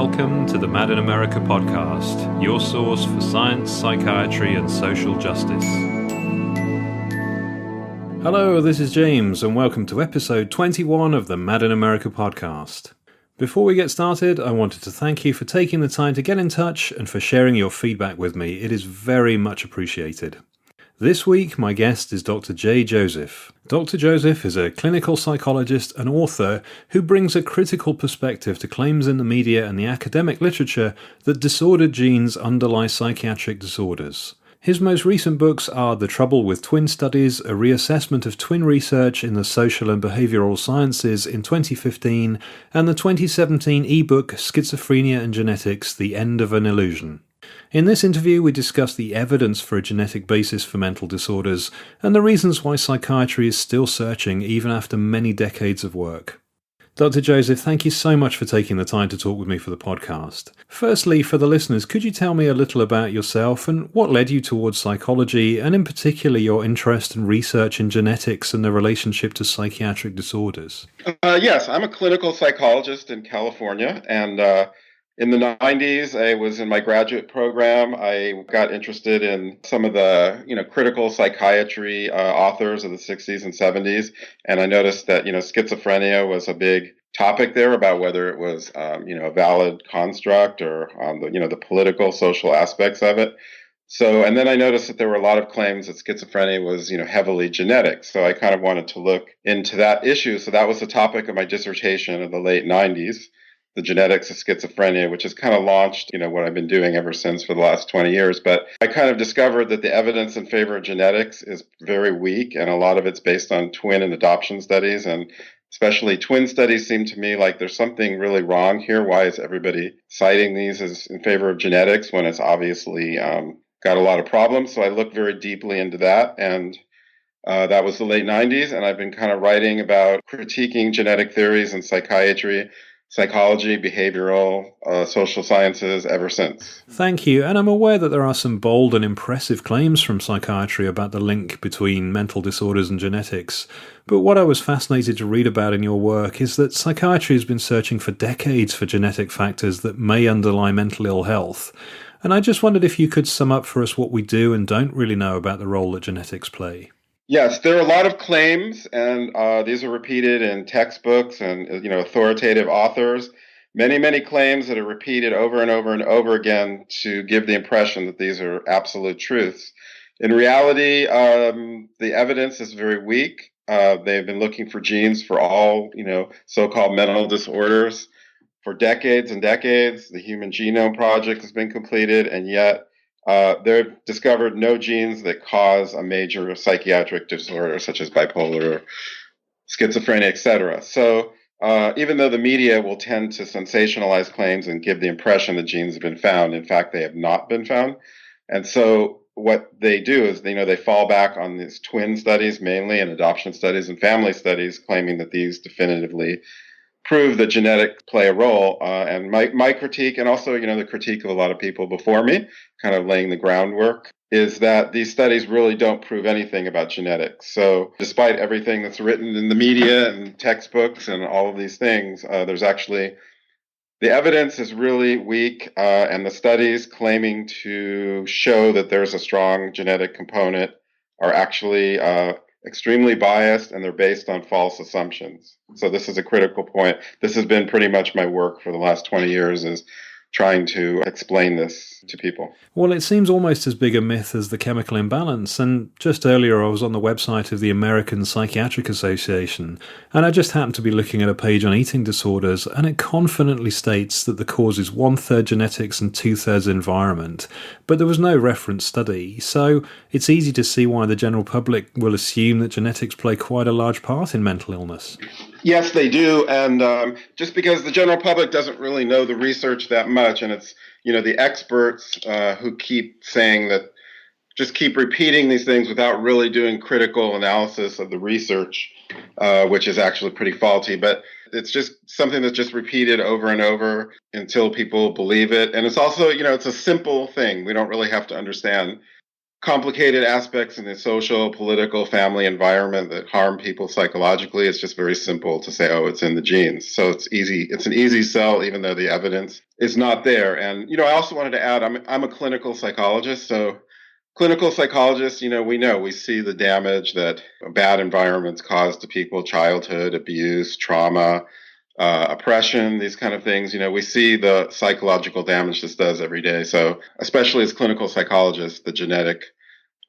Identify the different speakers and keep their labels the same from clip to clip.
Speaker 1: Welcome to the Mad in America podcast, your source for science, psychiatry, and social justice. Hello, this is James, and welcome to episode 21 of the Mad in America podcast. Before we get started, I wanted to thank you for taking the time to get in touch and for sharing your feedback with me. It is very much appreciated. This week, my guest is Dr. J. Joseph. Dr. Joseph is a clinical psychologist and author who brings a critical perspective to claims in the media and the academic literature that disordered genes underlie psychiatric disorders. His most recent books are The Trouble with Twin Studies, a Reassessment of Twin Research in the Social and Behavioral Sciences in 2015, and the 2017 ebook Schizophrenia and Genetics, The End of an Illusion. In this interview, we discuss the evidence for a genetic basis for mental disorders and the reasons why psychiatry is still searching even after many decades of work. Dr. Joseph, thank you so much for taking the time to talk with me for the podcast. Firstly, for the listeners, could you tell me a little about yourself and what led you towards psychology, and in particular your interest and research in genetics and the relationship to psychiatric disorders?
Speaker 2: Yes, I'm a clinical psychologist in California, and in the 90s, I was in my graduate program. I got interested in some of the, critical psychiatry authors of the 60s and 70s, and I noticed that, schizophrenia was a big topic there about whether it was, a valid construct or, the political, social aspects of it. So, and then I noticed that there were a lot of claims that schizophrenia was, heavily genetic. So I kind of wanted to look into that issue. So that was the topic of my dissertation in the late 90s. The genetics of schizophrenia, which has kind of launched, what I've been doing ever since for the last 20 years. But I kind of discovered that the evidence in favor of genetics is very weak, and a lot of it's based on twin and adoption studies, and especially twin studies seem to me like there's something really wrong here. Why is everybody citing these as in favor of genetics when it's obviously got a lot of problems? So I looked very deeply into that, and that was the late 90s, and I've been kind of writing about critiquing genetic theories in psychiatry, psychology, behavioral, social sciences ever since.
Speaker 1: Thank you. And I'm aware that there are some bold and impressive claims from psychiatry about the link between mental disorders and genetics. But what I was fascinated to read about in your work is that psychiatry has been searching for decades for genetic factors that may underlie mental ill health. And I just wondered if you could sum up for us what we do and don't really know about the role that genetics play.
Speaker 2: Yes, there are a lot of claims, and these are repeated in textbooks and authoritative authors. Many, many claims that are repeated over and over and over again to give the impression that these are absolute truths. In reality, the evidence is very weak. They've been looking for genes for all, so-called mental disorders for decades and decades. The Human Genome Project has been completed, and yet they've discovered no genes that cause a major psychiatric disorder such as bipolar, schizophrenia, etc. So even though the media will tend to sensationalize claims and give the impression that genes have been found, in fact, they have not been found. And so what they do is, they fall back on these twin studies mainly, and adoption studies and family studies, claiming that these definitively prove that genetics play a role. And my critique, and also, the critique of a lot of people before me, kind of laying the groundwork, is that these studies really don't prove anything about genetics. So despite everything that's written in the media and textbooks and all of these things, there's actually, the evidence is really weak, and the studies claiming to show that there's a strong genetic component are actually extremely biased, and they're based on false assumptions. So this is a critical point. This has been pretty much my work for the last 20 years, is trying to explain this to people.
Speaker 1: Well, it seems almost as big a myth as the chemical imbalance. And just earlier I was on the website of the American Psychiatric Association, and I just happened to be looking at a page on eating disorders, and it confidently states that the cause is 1/3 genetics and 2/3 environment. But there was no reference study, so it's easy to see why the general public will assume that genetics play quite a large part in mental illness.
Speaker 2: Yes, they do. And just because the general public doesn't really know the research that much, and it's, the experts who keep saying that, just keep repeating these things without really doing critical analysis of the research, which is actually pretty faulty. But it's just something that's just repeated over and over until people believe it. And it's also, it's a simple thing. We don't really have to understand complicated aspects in the social, political, family environment that harm people psychologically. It's just very simple to say, oh, it's in the genes. So it's easy. It's an easy sell, even though the evidence is not there. And, I also wanted to add, I'm a clinical psychologist. So clinical psychologists, we see the damage that bad environments cause to people, childhood abuse, trauma, oppression, these kind of things. We see the psychological damage this does every day. So especially as clinical psychologists, the genetic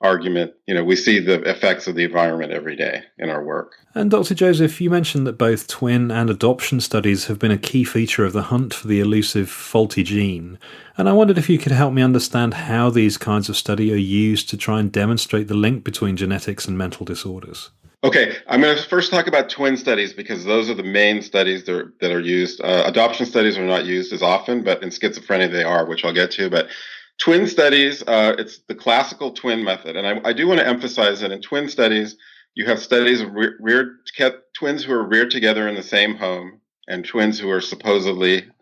Speaker 2: argument, we see the effects of the environment every day in our work.
Speaker 1: And Dr. Joseph, you mentioned that both twin and adoption studies have been a key feature of the hunt for the elusive faulty gene. And I wondered if you could help me understand how these kinds of study are used to try and demonstrate the link between genetics and mental disorders.
Speaker 2: Okay, I'm going to first talk about twin studies because those are the main studies that are used. Adoption studies are not used as often, but in schizophrenia they are, which I'll get to. But twin studies, it's the classical twin method. And I do want to emphasize that in twin studies, you have studies of twins who are reared together in the same home and twins who are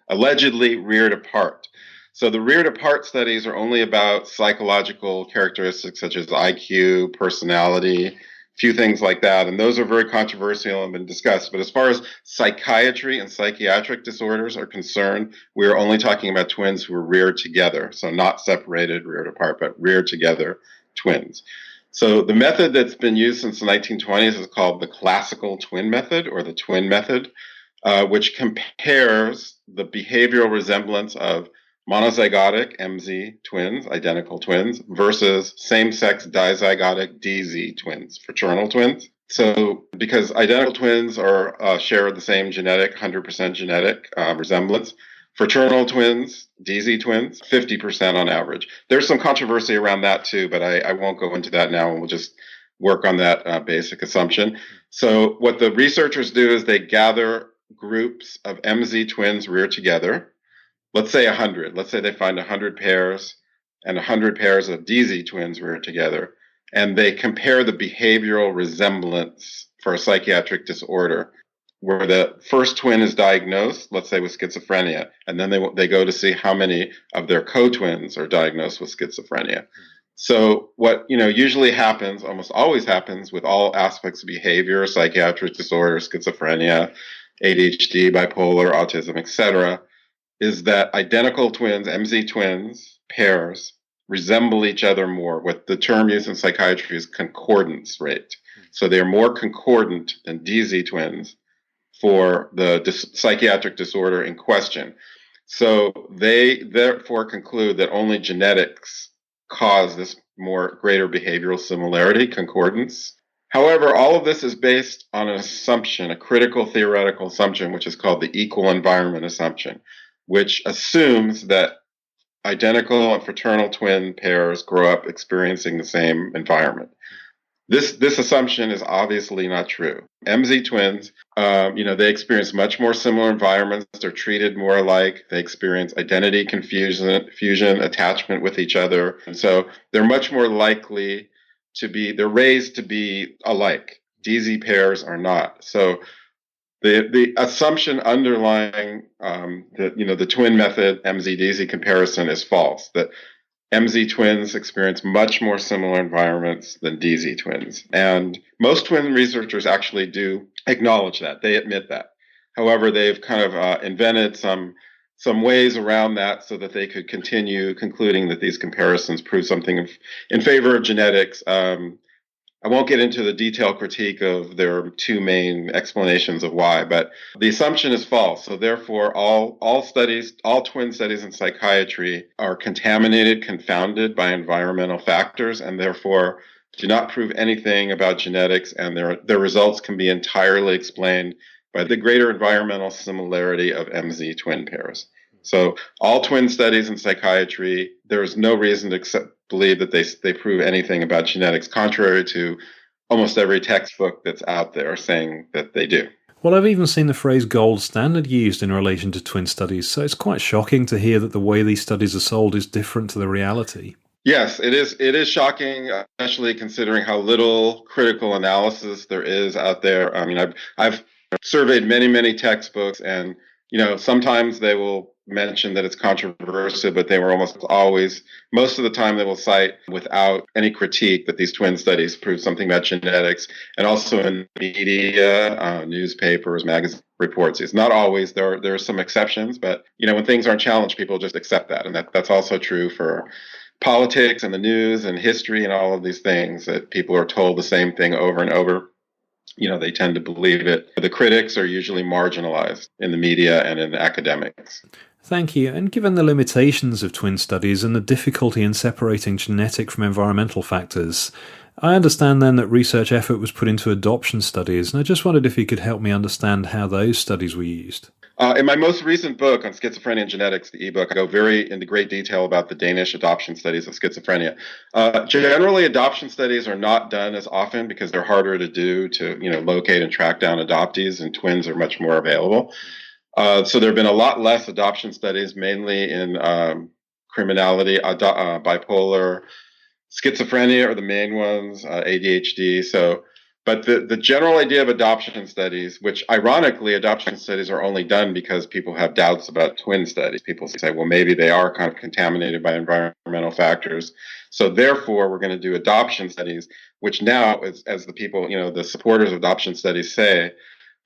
Speaker 2: allegedly reared apart. So the reared apart studies are only about psychological characteristics such as IQ, personality, few things like that. And those are very controversial and been discussed. But as far as psychiatry and psychiatric disorders are concerned, we are only talking about twins who are reared together. So not separated, reared apart, but reared together twins. So the method that's been used since the 1920s is called the classical twin method or the twin method, which compares the behavioral resemblance of monozygotic MZ twins, identical twins, versus same-sex dizygotic DZ twins, fraternal twins. So because identical twins are share the same 100% genetic resemblance, fraternal twins, DZ twins, 50% on average. There's some controversy around that too, but I won't go into that now, and we'll just work on that basic assumption. So what the researchers do is they gather groups of MZ twins reared together. Let's say 100. Let's say they find 100 pairs and 100 pairs of DZ twins reared together, and they compare the behavioral resemblance for a psychiatric disorder where the first twin is diagnosed, let's say with schizophrenia, and then they go to see how many of their co-twins are diagnosed with schizophrenia. So what usually happens, almost always happens with all aspects of behavior, psychiatric disorder, schizophrenia, ADHD, bipolar, autism, etc., is that identical twins, MZ twins, pairs, resemble each other more. What the term used in psychiatry is concordance rate. So they're more concordant than DZ twins for the psychiatric disorder in question. So they therefore conclude that only genetics cause this greater behavioral similarity, concordance. However, all of this is based on an assumption, a critical theoretical assumption, which is called the equal environment assumption, which assumes that identical and fraternal twin pairs grow up experiencing the same environment. This assumption is obviously not true. MZ twins, they experience much more similar environments. They're treated more alike. They experience identity fusion, attachment with each other. And so they're much more likely they're raised to be alike. DZ pairs are not. So the assumption underlying the twin method MZ-DZ comparison is false, that MZ twins experience much more similar environments than DZ twins. And most twin researchers actually do acknowledge that. They admit that. However, they've kind of invented some ways around that so that they could continue concluding that these comparisons prove something in favor of genetics. I won't get into the detailed critique of their two main explanations of why, but the assumption is false. So therefore, all twin studies in psychiatry are contaminated, confounded by environmental factors, and therefore do not prove anything about genetics, and their results can be entirely explained by the greater environmental similarity of MZ twin pairs. So all twin studies in psychiatry, there is no reason to believe that they prove anything about genetics, contrary to almost every textbook that's out there saying that they do.
Speaker 1: Well, I've even seen the phrase gold standard used in relation to twin studies, so it's quite shocking to hear that the way these studies are sold is different to the reality.
Speaker 2: Yes, it is. It is shocking, especially considering how little critical analysis there is out there. I mean, I've surveyed many textbooks, and sometimes they will mention that it's controversial, but they were almost always, most of the time they will cite without any critique that these twin studies prove something about genetics, and also in media, newspapers, magazine reports. It's not always, there are some exceptions, but when things aren't challenged, people just accept that. And that's also true for politics and the news and history and all of these things, that people are told the same thing over and over. They tend to believe it. The critics are usually marginalized in the media and in academics.
Speaker 1: Thank you. And given the limitations of twin studies and the difficulty in separating genetic from environmental factors, I understand then that research effort was put into adoption studies, and I just wondered if you could help me understand how those studies were used.
Speaker 2: In my most recent book on schizophrenia and genetics, the ebook, I go into great detail about the Danish adoption studies of schizophrenia. Generally, adoption studies are not done as often because they're harder to do to, locate and track down adoptees, and twins are much more available. So there have been a lot less adoption studies, mainly in criminality, bipolar, schizophrenia are the main ones, ADHD. But the general idea of adoption studies, which ironically, adoption studies are only done because people have doubts about twin studies. People say, well, maybe they are kind of contaminated by environmental factors. So therefore, we're going to do adoption studies, which now, as the people, the supporters of adoption studies say,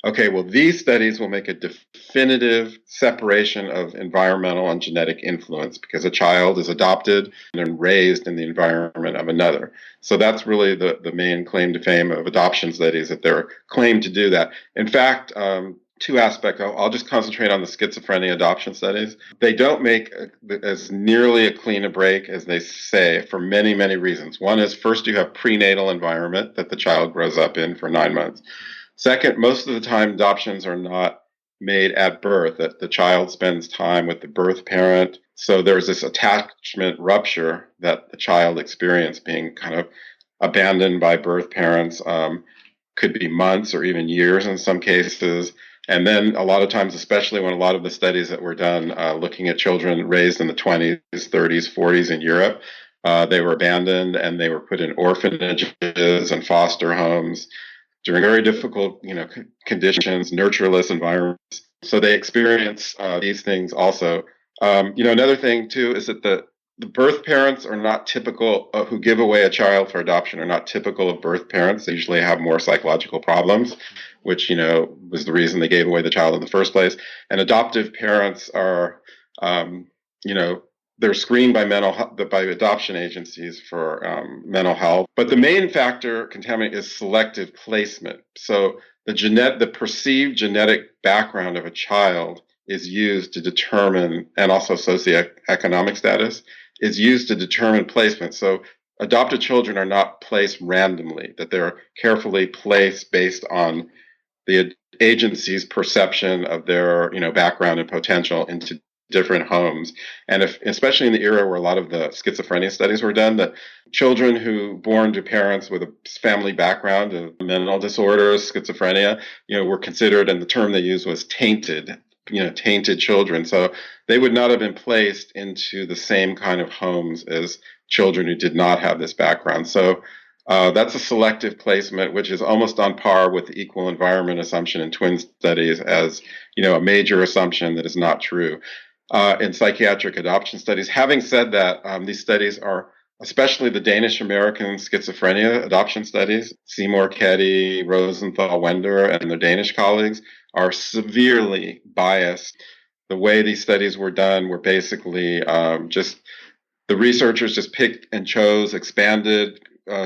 Speaker 2: okay, well, these studies will make a definitive separation of environmental and genetic influence because a child is adopted and raised in the environment of another. So that's really the main claim to fame of adoption studies, that they're claimed to do that. In fact, two aspects. I'll just concentrate on the schizophrenia adoption studies. They don't make as nearly a clean a break as they say for many, many reasons. One is, first, you have prenatal environment that the child grows up in for 9 months. Second, most of the time adoptions are not made at birth, that the child spends time with the birth parent. So there's this attachment rupture that the child experienced, being kind of abandoned by birth parents, could be months or even years in some cases. And then a lot of times, especially when a lot of the studies that were done looking at children raised in the 20s, 30s, 40s in Europe, they were abandoned and they were put in orphanages and foster homes during very difficult, conditions, nurtureless environments. So they experience these things also. Another thing too is that the birth parents are not typical, who give away a child for adoption are not typical of birth parents. They usually have more psychological problems, which, was the reason they gave away the child in the first place. And adoptive parents are, they're screened by by adoption agencies for mental health. But the main factor contaminant is selective placement. So the perceived genetic background of a child is used to determine, and also socioeconomic status, is used to determine placement. So adopted children are not placed randomly, that they're carefully placed based on the agency's perception of their, background and potential into different homes. And especially in the era where a lot of the schizophrenia studies were done, that children who born to parents with a family background of mental disorders, schizophrenia, were considered, and the term they used was tainted children. So they would not have been placed into the same kind of homes as children who did not have this background. So that's a selective placement, which is almost on par with the equal environment assumption in twin studies as, a major assumption that is not true in psychiatric adoption studies. Having said that, these studies are, especially the Danish American schizophrenia adoption studies, Seymour Ketty, Rosenthal, Wender, and their Danish colleagues, are severely biased. The way these studies were done were basically just the researchers just picked and chose, expanded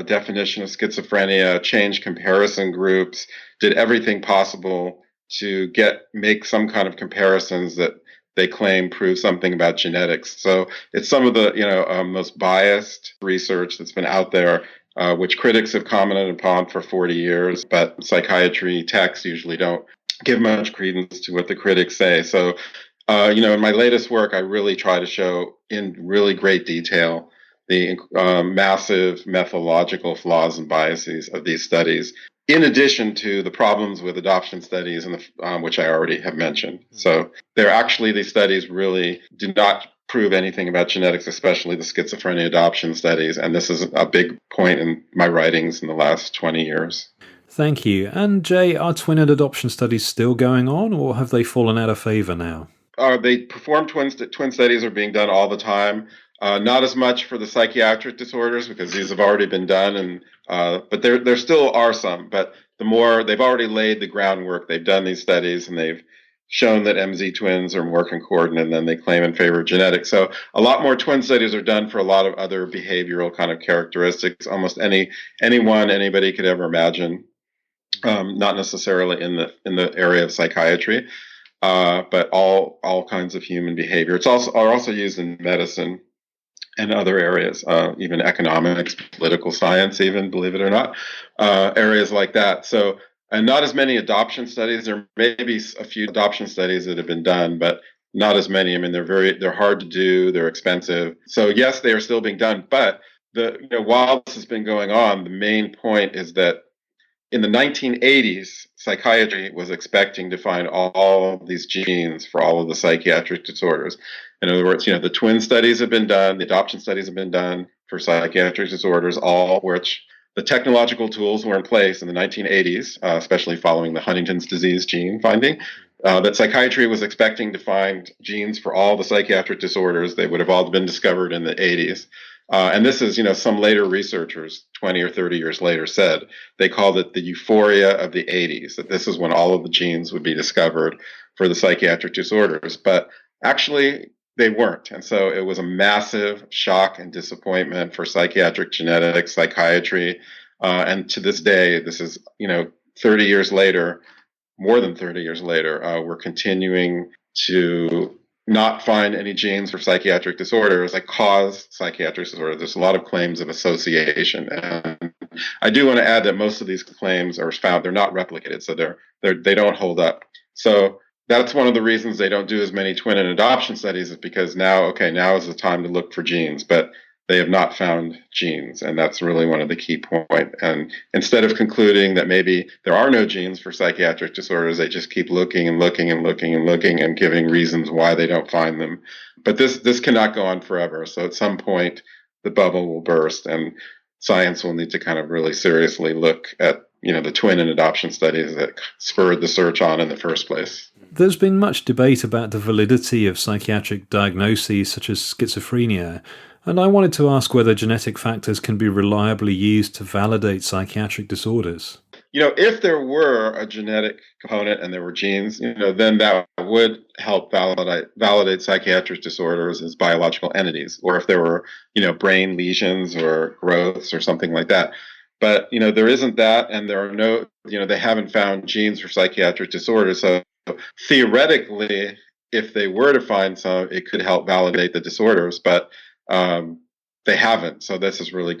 Speaker 2: definition of schizophrenia, changed comparison groups, did everything possible to make some kind of comparisons that they claim prove something about genetics. So it's some of the most biased research that's been out there, which critics have commented upon for 40 years, but psychiatry texts usually don't give much credence to what the critics say. So, in my latest work, I really try to show in really great detail the massive methodological flaws and biases of these studies, in addition to the problems with adoption studies, and which I already have mentioned. So these studies really do not prove anything about genetics, especially the schizophrenia adoption studies. And this is a big point in my writings in the last 20 years.
Speaker 1: Thank you. And Jay, are twin and adoption studies still going on, or have they fallen out of favor now?
Speaker 2: They perform twin studies are being done all the time. Not as much for the psychiatric disorders because these have already been done, but there still are some. But they've already laid the groundwork. They've done these studies and they've shown that MZ twins are more concordant, and then they claim in favor of genetics. So a lot more twin studies are done for a lot of other behavioral kind of characteristics. Almost anyone anybody could ever imagine. Not necessarily in the area of psychiatry. But all kinds of human behavior. It's also used in medicine and other areas, even economics, political science, even, believe it or not, areas like that. So, and not as many adoption studies. There may be a few adoption studies that have been done, but not as many. I mean, they're hard to do. They're expensive. So yes, they are still being done. But while this has been going on, the main point is that in the 1980s, psychiatry was expecting to find all of these genes for all of the psychiatric disorders. In other words, the twin studies have been done, the adoption studies have been done for psychiatric disorders, all which the technological tools were in place in the 1980s, especially following the Huntington's disease gene finding, that psychiatry was expecting to find genes for all the psychiatric disorders. They would have all been discovered in the 80s. And this is, some later researchers, 20 or 30 years later, said they called it the euphoria of the 80s, that this is when all of the genes would be discovered for the psychiatric disorders. But actually, they weren't. And so it was a massive shock and disappointment for psychiatric genetics, psychiatry. And to this day, this is, 30 years later, more than 30 years later, we're continuing to not find any genes for psychiatric disorders that cause psychiatric disorders. There's a lot of claims of association. And I do want to add that most of these claims are found, they're not replicated, so they don't hold up. So that's one of the reasons they don't do as many twin and adoption studies, is because now is the time to look for genes, but they have not found genes. And that's really one of the key points. And instead of concluding that maybe there are no genes for psychiatric disorders, they just keep looking and looking and looking and looking and giving reasons why they don't find them. But this cannot go on forever. So at some point, the bubble will burst and science will need to kind of really seriously look at, the twin and adoption studies that spurred the search on in the first place.
Speaker 1: There's been much debate about the validity of psychiatric diagnoses such as schizophrenia, and I wanted to ask whether genetic factors can be reliably used to validate psychiatric disorders.
Speaker 2: If there were a genetic component and there were genes, then that would help validate psychiatric disorders as biological entities, or if there were, brain lesions or growths or something like that. But, there isn't that, and there are no, they haven't found genes for psychiatric disorders. So theoretically, if they were to find some, it could help validate the disorders, but they haven't. So this is really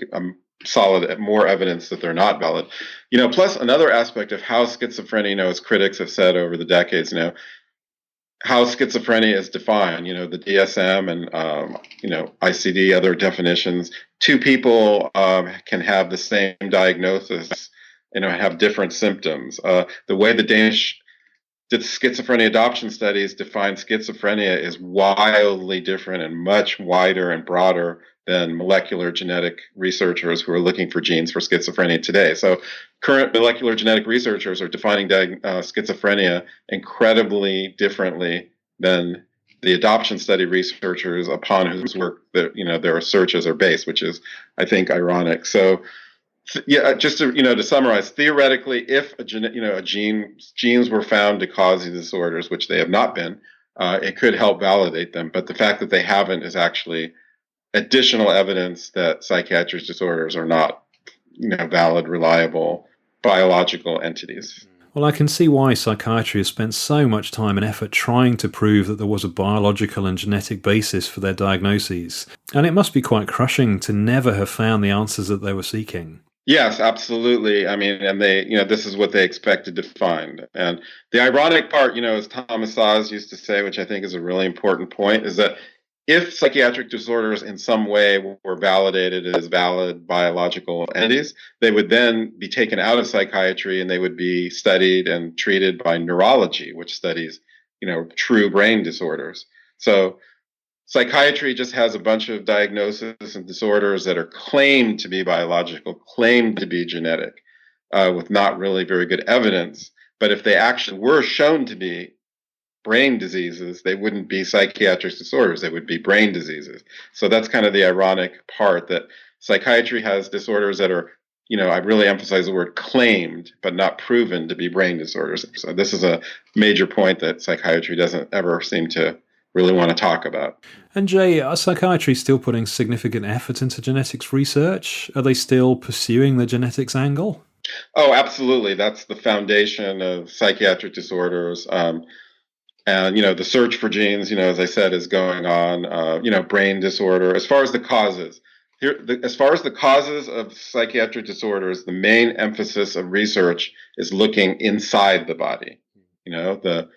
Speaker 2: solid, more evidence that they're not valid. Plus another aspect of how schizophrenia, as critics have said over the decades, how schizophrenia is defined, the DSM and, ICD, other definitions. Two people can have the same diagnosis, have different symptoms. The way the Danish schizophrenia adoption studies define schizophrenia is wildly different and much wider and broader than molecular genetic researchers who are looking for genes for schizophrenia today. So current molecular genetic researchers are defining schizophrenia incredibly differently than the adoption study researchers upon whose work their searches are based, which is, I think, ironic. So just to summarize, theoretically, if genes were found to cause these disorders, which they have not been, it could help validate them. But the fact that they haven't is actually additional evidence that psychiatric disorders are not, valid, reliable biological entities.
Speaker 1: Well, I can see why psychiatry has spent so much time and effort trying to prove that there was a biological and genetic basis for their diagnoses. And it must be quite crushing to never have found the answers that they were seeking.
Speaker 2: Yes, absolutely. I mean, and they, this is what they expected to find. And the ironic part, as Thomas Szasz used to say, which I think is a really important point, is that if psychiatric disorders in some way were validated as valid biological entities, they would then be taken out of psychiatry and they would be studied and treated by neurology, which studies, true brain disorders. So psychiatry just has a bunch of diagnoses and disorders that are claimed to be biological, claimed to be genetic. with not really very good evidence. But if they actually were shown to be brain diseases, they wouldn't be psychiatric disorders, they would be brain diseases. So that's kind of the ironic part, that psychiatry has disorders that are, I really emphasize the word claimed, but not proven to be brain disorders. So this is a major point that psychiatry doesn't ever seem to really want to talk about.
Speaker 1: And Jay, are psychiatry still putting significant effort into genetics research? Are they still pursuing the genetics angle?
Speaker 2: Oh, absolutely. That's the foundation of psychiatric disorders. And, the search for genes, as I said, is going on, brain disorder. As far as the causes, as far as the causes of psychiatric disorders, the main emphasis of research is looking inside the body. The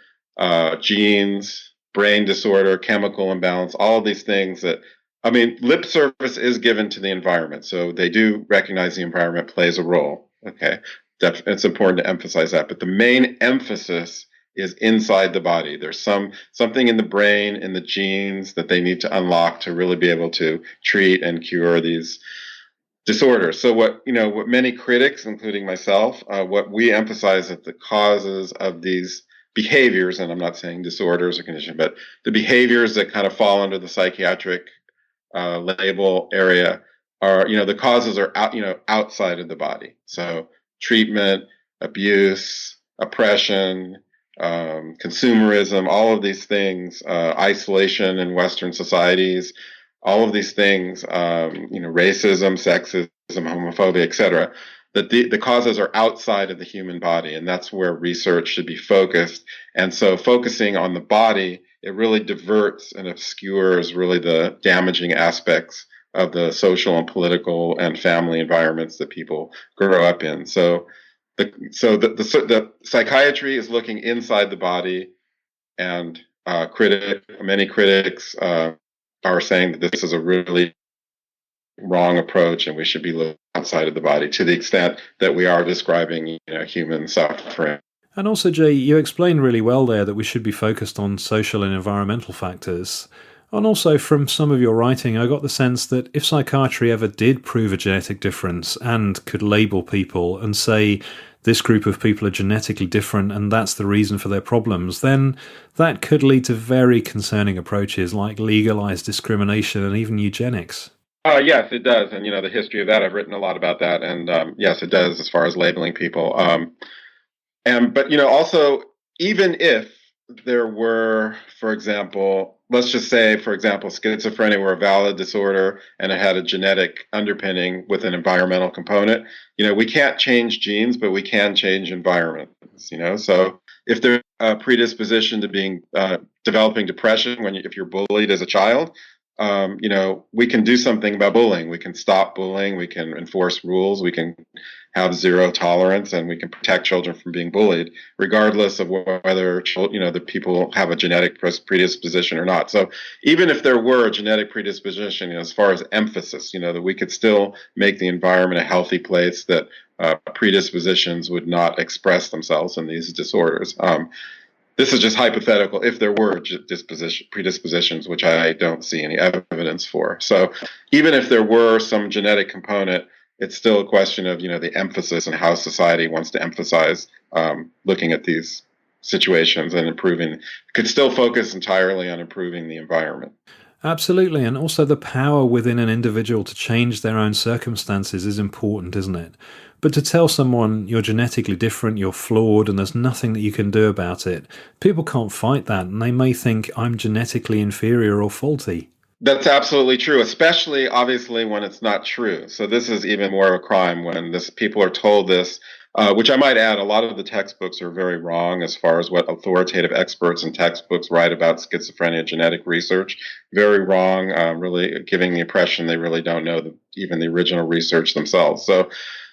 Speaker 2: genes, brain disorder, chemical imbalance, all of these things lip service is given to the environment. So they do recognize the environment plays a role. Okay. It's important to emphasize that. But the main emphasis is inside the body. There's something in the brain, in the genes that they need to unlock to really be able to treat and cure these disorders. So what many critics, including myself, what we emphasize that the causes of these behaviors, and I'm not saying disorders or condition, but the behaviors that kind of fall under the psychiatric label area are, the causes are outside of the body. So treatment, abuse, oppression, consumerism, all of these things, isolation in Western societies, all of these things, racism, sexism, homophobia, etc., that the causes are outside of the human body, and that's where research should be focused. And so focusing on the body, it really diverts and obscures really the damaging aspects of the social and political and family environments that people grow up in. So the psychiatry is looking inside the body, and many critics are saying that this is a really wrong approach, and we should be looking outside of the body to the extent that we are describing human suffering.
Speaker 1: And also, Jay, you explained really well there that we should be focused on social and environmental factors. And also, from some of your writing, I got the sense that if psychiatry ever did prove a genetic difference and could label people and say this group of people are genetically different and that's the reason for their problems, then that could lead to very concerning approaches like legalized discrimination and even eugenics.
Speaker 2: Yes, it does. And, the history of that, I've written a lot about that. And yes, it does as far as labeling people. But, also, even if there were, for example, let's just say, for example, schizophrenia were a valid disorder and it had a genetic underpinning with an environmental component, we can't change genes, but we can change environments, So if there's a predisposition to developing depression if you're bullied as a child, we can do something about bullying. We can stop bullying. We can enforce rules. We can have zero tolerance, and we can protect children from being bullied, regardless of whether the people have a genetic predisposition or not. So even if there were a genetic predisposition, as far as emphasis, that we could still make the environment a healthy place that predispositions would not express themselves in these disorders. This is just hypothetical if there were predispositions, which I don't see any evidence for. So even if there were some genetic component, it's still a question of, the emphasis and how society wants to emphasize looking at these situations and improving. Could still focus entirely on improving the environment.
Speaker 1: Absolutely, and also the power within an individual to change their own circumstances is important, isn't it? But to tell someone you're genetically different, you're flawed, and there's nothing that you can do about it, people can't fight that, and they may think I'm genetically inferior or faulty.
Speaker 2: That's absolutely true, especially, obviously, when it's not true. So this is even more of a crime when people are told this, which I might add, a lot of the textbooks are very wrong as far as what authoritative experts and textbooks write about schizophrenia and genetic research. Very wrong, really giving the impression they really don't know even the original research themselves.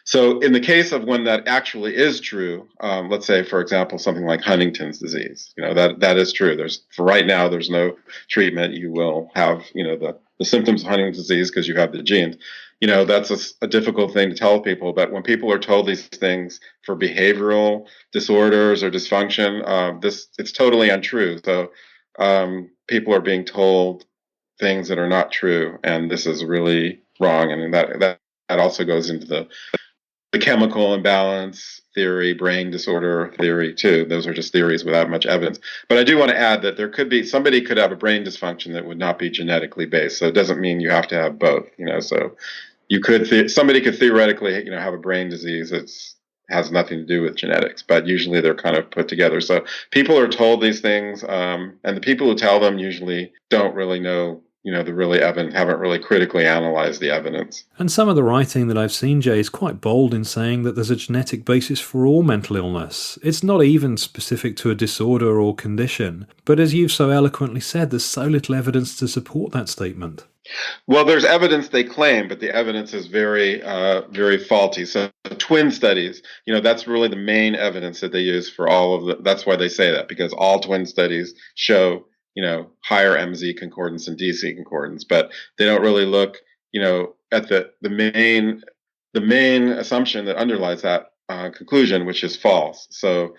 Speaker 2: So in the case of when that actually is true, let's say, for example, something like Huntington's disease, that is true. For right now, there's no treatment. You will have, the symptoms of Huntington's disease because you have the genes. That's a difficult thing to tell people. But when people are told these things for behavioral disorders or dysfunction, it's totally untrue. So people are being told things that are not true, and this is really wrong. And that also goes into the the chemical imbalance theory, brain disorder theory too. Those are just theories without much evidence. But I do want to add that somebody could have a brain dysfunction that would not be genetically based. So it doesn't mean you have to have both, so somebody could theoretically, have a brain disease that's has nothing to do with genetics, but usually they're kind of put together. So people are told these things, and the people who tell them usually don't really know, the really evidence, haven't really critically analyzed the evidence.
Speaker 1: And some of the writing that I've seen, Jay, is quite bold in saying that there's a genetic basis for all mental illness. It's not even specific to a disorder or condition. But as you've so eloquently said, there's so little evidence to support that statement.
Speaker 2: Well, there's evidence they claim, but the evidence is very, very faulty. So twin studies, that's really the main evidence that they use for that's why they say that, because all twin studies show, higher MZ concordance and DC concordance, but they don't really look, at the main assumption that underlies that conclusion, which is false. So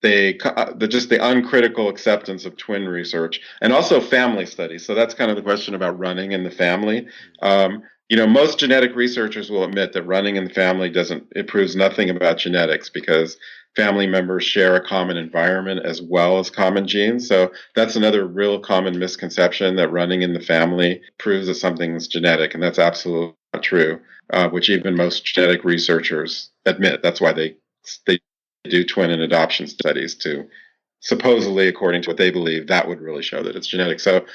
Speaker 2: just the uncritical acceptance of twin research and also family studies. So that's kind of the question about running in the family. Most genetic researchers will admit that running in the family it proves nothing about genetics because family members share a common environment as well as common genes. So that's another real common misconception, that running in the family proves that something's genetic, and that's absolutely not true, which even most genetic researchers admit. That's why they do twin and adoption studies to supposedly, according to what they believe, that would really show that it's genetic. So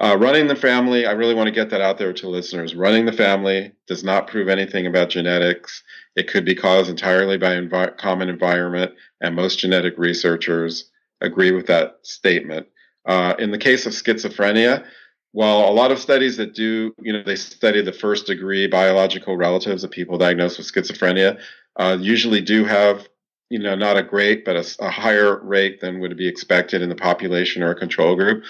Speaker 2: running the family, I really want to get that out there to listeners. Running the family does not prove anything about genetics. It could be caused entirely by common environment, and most genetic researchers agree with that statement. In the case of schizophrenia, while a lot of studies that do, they study the first degree biological relatives of people diagnosed with schizophrenia, usually do have not a great, but a higher rate than would be expected in the population or a control group,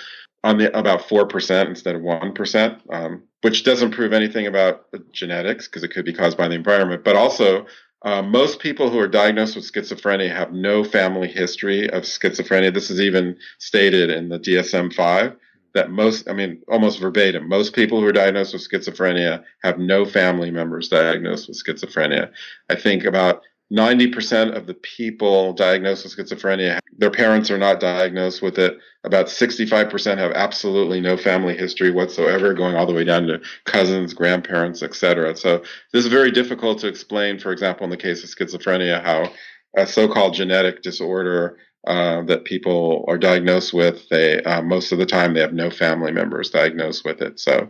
Speaker 2: on about 4% instead of 1%, which doesn't prove anything about genetics because it could be caused by the environment. But also, most people who are diagnosed with schizophrenia have no family history of schizophrenia. This is even stated in the DSM-5 that almost verbatim, most people who are diagnosed with schizophrenia have no family members diagnosed with schizophrenia. I think about 90% of the people diagnosed with schizophrenia, their parents are not diagnosed with it. About 65% have absolutely no family history whatsoever, going all the way down to cousins, grandparents, etc. So this is very difficult to explain, for example, in the case of schizophrenia, how a so-called genetic disorder that people are diagnosed with, most of the time they have no family members diagnosed with it. So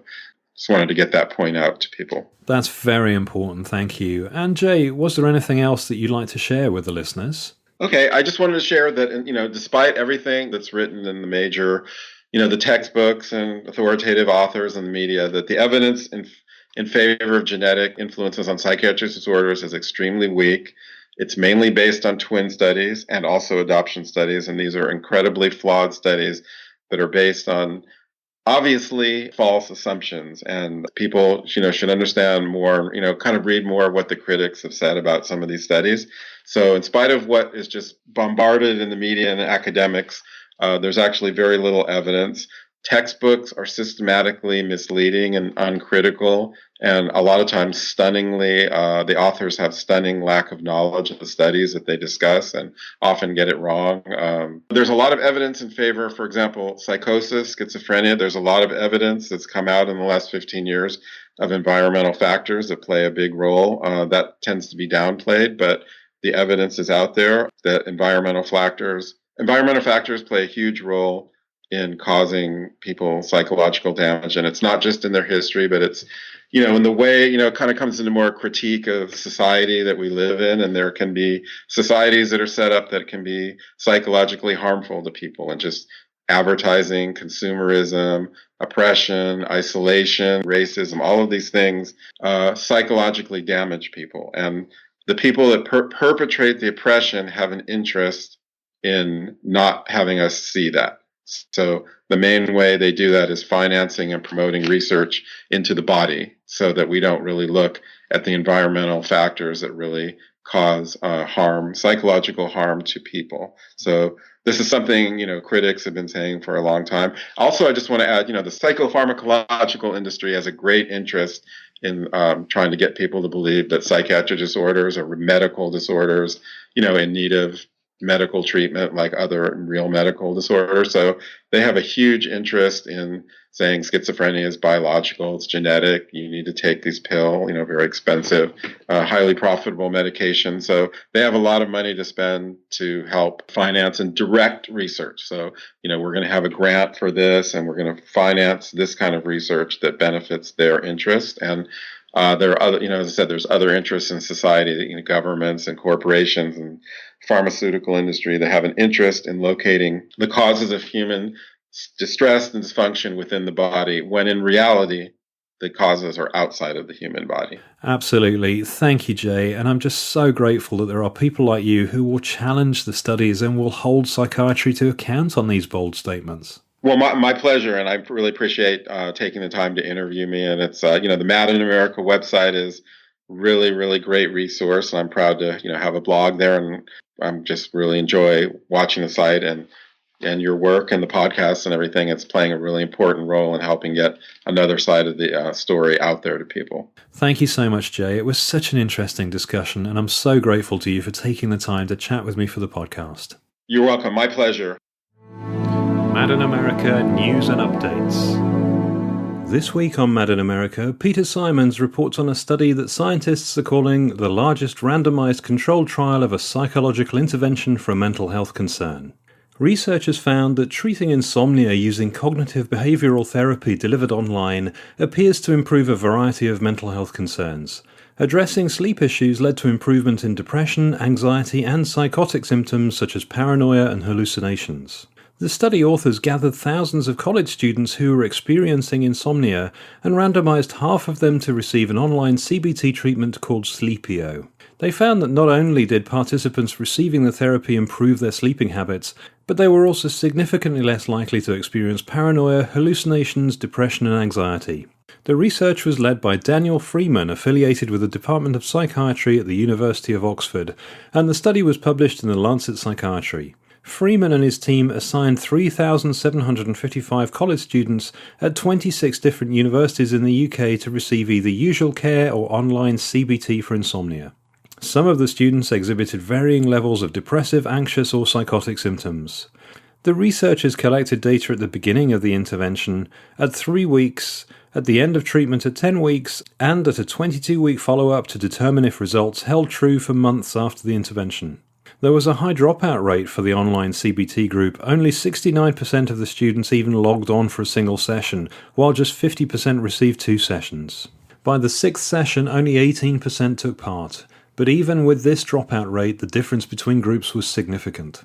Speaker 2: just wanted to get that point out to people.
Speaker 1: That's very important, thank you. And Jay, was there anything else that you'd like to share with the listeners?
Speaker 2: Okay, I just wanted to share that, despite everything that's written in the major, the textbooks and authoritative authors and the media, that the evidence in favor of genetic influences on psychiatric disorders is extremely weak. It's mainly based on twin studies and also adoption studies, and these are incredibly flawed studies that are based on obviously false assumptions, and people, should understand more, kind of read more of what the critics have said about some of these studies. So in spite of what is just bombarded in the media and academics, there's actually very little evidence. Textbooks are systematically misleading and uncritical, and a lot of times stunningly, the authors have stunning lack of knowledge of the studies that they discuss and often get it wrong. There's a lot of evidence in favor, for example, psychosis, schizophrenia. There's a lot of evidence that's come out in the last 15 years of environmental factors that play a big role. That tends to be downplayed, but the evidence is out there that environmental factors play a huge role in causing people psychological damage. And it's not just in their history, but it's, in the way, it kind of comes into more critique of society that we live in. And there can be societies that are set up that can be psychologically harmful to people, and just advertising, consumerism, oppression, isolation, racism, all of these things psychologically damage people. And the people that perpetrate the oppression have an interest in not having us see that. So the main way they do that is financing and promoting research into the body, so that we don't really look at the environmental factors that really cause harm, psychological harm to people. So this is something, critics have been saying for a long time. Also, I just want to add, the psychopharmacological industry has a great interest in trying to get people to believe that psychiatric disorders are medical disorders, in need of medical treatment like other real medical disorders. So they have a huge interest in saying schizophrenia is biological, it's genetic, you need to take these pill, very expensive, highly profitable medication. So they have a lot of money to spend to help finance and direct research. So, we're going to have a grant for this, and we're going to finance this kind of research that benefits their interest. And there are other, as I said, there's other interests in society, governments and corporations and pharmaceutical industry that have an interest in locating the causes of human distress and dysfunction within the body, when in reality, the causes are outside of the human body.
Speaker 1: Absolutely. Thank you, Jay. And I'm just so grateful that there are people like you who will challenge the studies and will hold psychiatry to account on these bold statements.
Speaker 2: Well, my pleasure, and I really appreciate taking the time to interview me. And it's, the Mad in America website is really, really great resource, and I'm proud to, have a blog there, and I'm just really enjoy watching the site and your work and the podcasts and everything. It's playing a really important role in helping get another side of the story out there to people.
Speaker 1: Thank you so much, Jay. It was such an interesting discussion, and I'm so grateful to you for taking the time to chat with me for the podcast.
Speaker 2: You're welcome. My pleasure.
Speaker 1: Mad in America News and Updates. This week on Mad in America, Peter Simons reports on a study that scientists are calling the largest randomized controlled trial of a psychological intervention for a mental health concern. Researchers found that treating insomnia using cognitive behavioral therapy delivered online appears to improve a variety of mental health concerns. Addressing sleep issues led to improvement in depression, anxiety, and psychotic symptoms such as paranoia and hallucinations. The study authors gathered thousands of college students who were experiencing insomnia and randomized half of them to receive an online CBT treatment called Sleepio. They found that not only did participants receiving the therapy improve their sleeping habits, but they were also significantly less likely to experience paranoia, hallucinations, depression, and anxiety. The research was led by Daniel Freeman, affiliated with the Department of Psychiatry at the University of Oxford, and the study was published in the Lancet Psychiatry. Freeman and his team assigned 3,755 college students at 26 different universities in the UK to receive either usual care or online CBT for insomnia. Some of the students exhibited varying levels of depressive, anxious, or psychotic symptoms. The researchers collected data at the beginning of the intervention, at 3 weeks, at the end of treatment at 10 weeks, and at a 22-week follow-up to determine if results held true for months after the intervention. There was a high dropout rate for the online CBT group. Only 69% of the students even logged on for a single session, while just 50% received 2 sessions. By the 6th session, only 18% took part. But even with this dropout rate, the difference between groups was significant.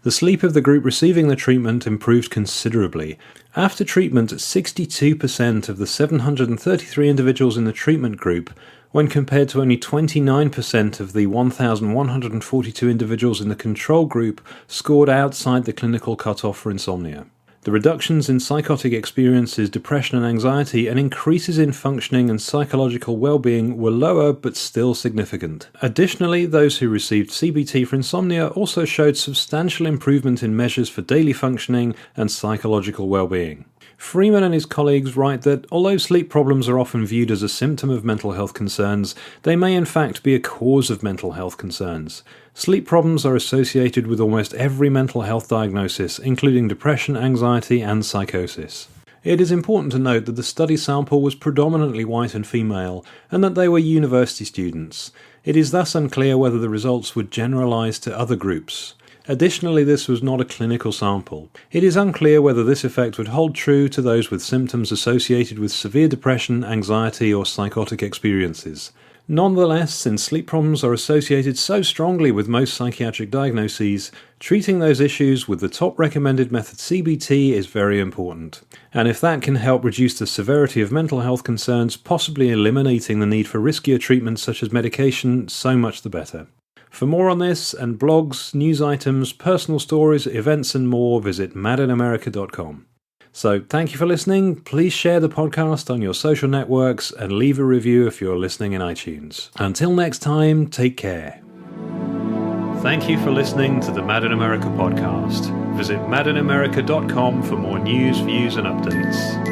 Speaker 1: The sleep of the group receiving the treatment improved considerably. After treatment, 62% of the 733 individuals in the treatment group, when compared to only 29% of the 1,142 individuals in the control group, scored outside the clinical cutoff for insomnia. The reductions in psychotic experiences, depression and anxiety, and increases in functioning and psychological well-being were lower but still significant. Additionally, those who received CBT for insomnia also showed substantial improvement in measures for daily functioning and psychological well-being. Freeman and his colleagues write that although sleep problems are often viewed as a symptom of mental health concerns, they may in fact be a cause of mental health concerns. Sleep problems are associated with almost every mental health diagnosis, including depression, anxiety, and psychosis. It is important to note that the study sample was predominantly white and female, and that they were university students. It is thus unclear whether the results would generalize to other groups. Additionally, this was not a clinical sample. It is unclear whether this effect would hold true to those with symptoms associated with severe depression, anxiety, or psychotic experiences. Nonetheless, since sleep problems are associated so strongly with most psychiatric diagnoses, treating those issues with the top recommended method CBT is very important. And if that can help reduce the severity of mental health concerns, possibly eliminating the need for riskier treatments such as medication, so much the better. For more on this and blogs, news items, personal stories, events and more, visit madinamerica.com. So thank you for listening. Please share the podcast on your social networks and leave a review if you're listening in iTunes. Until next time, take care. Thank you for listening to the Mad in America podcast. Visit madinamerica.com for more news, views and updates.